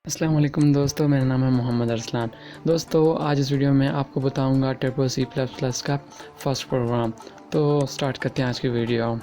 अस्सलाम वालेकुम दोस्तों, मेरा नाम है मोहम्मद अरसलान। दोस्तों आज इस वीडियो में आपको बताऊंगा टर्बो C++ का फर्स्ट प्रोग्राम। तो स्टार्ट करते हैं आज की वीडियो।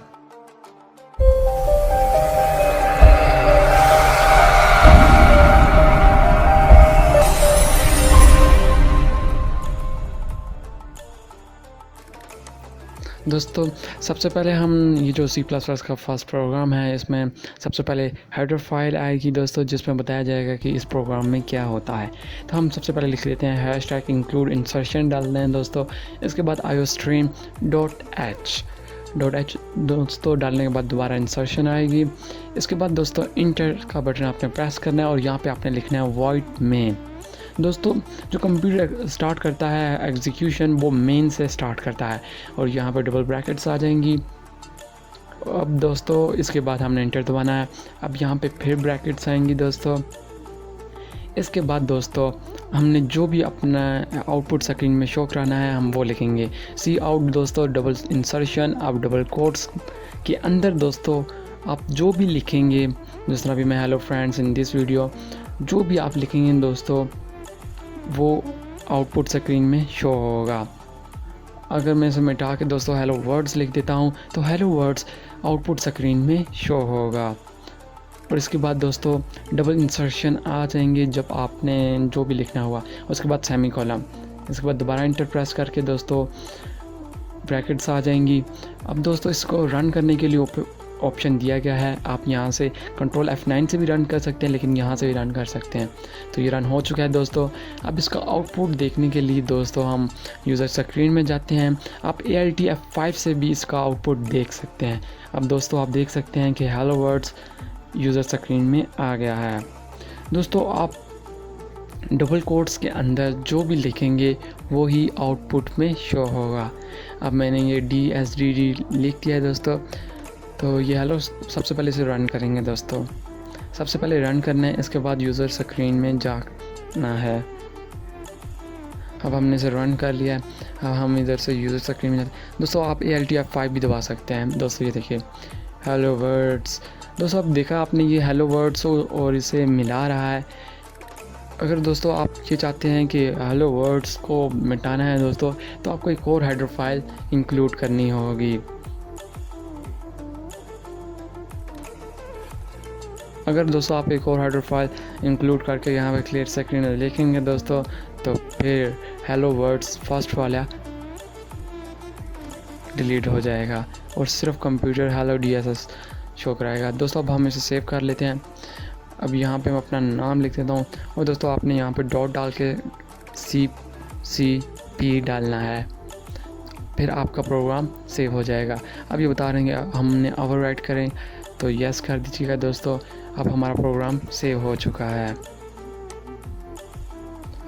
दोस्तों सबसे पहले हम ये जो C++ का फर्स्ट प्रोग्राम है, इसमें सबसे पहले हेडर फाइल आएगी दोस्तों, जिसमें बताया जाएगा कि इस प्रोग्राम में क्या होता है। तो हम सबसे पहले लिख लेते हैं हैशटैग इंक्लूड इंसर्शन डाल दें दोस्तों। इसके बाद iostream.h दोस्तों डालने के बाद दोबारा इंसर्शन आएगी। इसके बाद दोस्तों इंटर का बटन आपने प्रेस करना है और यहाँ पे आपने लिखना है वॉइड मेन। दोस्तों जो कंप्यूटर स्टार्ट करता है एग्जीक्यूशन, वो मेन से स्टार्ट करता है और यहाँ पर डबल ब्रैकेट्स आ जाएंगी। अब दोस्तों इसके बाद हमने इंटर दबाना है। अब यहाँ पे फिर ब्रैकेट्स आएंगी दोस्तों। इसके बाद दोस्तों हमने जो भी अपना आउटपुट स्क्रीन में शो कराना है हम वो लिखेंगे। सी आउट दोस्तों डबल इंसर्शन। अब डबल कोट्स के अंदर दोस्तों आप जो भी लिखेंगे, जिस तरह भी मैं hello friends in this video, जो भी आप लिखेंगे दोस्तों वो आउटपुट स्क्रीन में शो होगा। अगर मैं इसे मिटा के दोस्तों हेलो वर्ड्स लिख देता हूँ तो हेलो वर्ड्स आउटपुट स्क्रीन में शो होगा। और इसके बाद दोस्तों डबल इंसर्शन आ जाएंगे जब आपने जो भी लिखना हुआ। उसके बाद सेमी कॉलम। इसके बाद दोबारा इंटर प्रेस करके दोस्तों ब्रैकेट्स आ जाएंगी। अब दोस्तों इसको रन करने के लिए ऑप्शन दिया गया है। आप यहाँ से कंट्रोल F9 से भी रन कर सकते हैं, लेकिन यहाँ से भी रन कर सकते हैं। तो ये रन हो चुका है दोस्तों। अब इसका आउटपुट देखने के लिए दोस्तों हम यूज़र स्क्रीन में जाते हैं। आप ALT F5 से भी इसका आउटपुट देख सकते हैं। अब दोस्तों आप देख सकते हैं कि हेलो वर्ड्स यूज़र स्क्रीन में आ गया है। दोस्तों आप डबल कोट्स के अंदर जो भी लिखेंगे वो ही आउटपुट में शो होगा। अब मैंने ये DSDD लिख दिया है दोस्तों। तो ये हेलो सबसे पहले इसे रन करेंगे दोस्तों। सबसे पहले रन करना है, इसके बाद यूज़र स्क्रीन में जाना है। अब हमने इसे रन कर लिया है। अब हम इधर से यूज़र स्क्रीन में जाते हैं। दोस्तों आप ALT F5 भी दबा सकते हैं दोस्तों। ये देखिए हेलो वर्ड्स। दोस्तों अब देखा आपने ये हेलो वर्ड्स और इसे मिला रहा है। अगर दोस्तों आप ये चाहते हैं कि हेलो वर्ड्स को मिटाना है दोस्तों, तो आपको एक और हेडर फाइल इंक्लूड करनी होगी। अगर दोस्तों आप एक और हेडर फाइल इंक्लूड करके यहाँ पे क्लियर स्क्रीन लिखेंगे दोस्तों, तो फिर हेलो वर्ड्स फर्स्ट वाला डिलीट हो जाएगा और सिर्फ कंप्यूटर हेलो DSS शो कराएगा दोस्तों। अब हम इसे सेव कर लेते हैं। अब यहाँ पे मैं अपना नाम लिख देता हूँ और दोस्तों आपने यहाँ पे डॉट डाल के CPP डालना है, फिर आपका प्रोग्राम सेव हो जाएगा। अब ये बता रहे हैं हमने ओवरराइट करें तो यस कर दीजिएगा दोस्तों। अब हमारा प्रोग्राम सेव हो चुका है।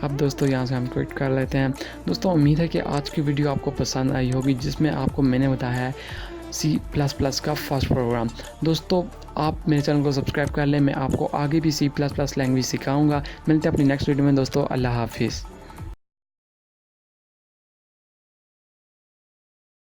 अब दोस्तों यहाँ से हम क्विट कर लेते हैं। दोस्तों उम्मीद है कि आज की वीडियो आपको पसंद आई होगी, जिसमें आपको मैंने बताया है C++ का फर्स्ट प्रोग्राम। दोस्तों आप मेरे चैनल को सब्सक्राइब कर लें, मैं आपको आगे भी C++ लैंग्वेज सिखाऊंगा। मिलते हैं अपनी नेक्स्ट वीडियो में दोस्तों। अल्लाह हाफिज़।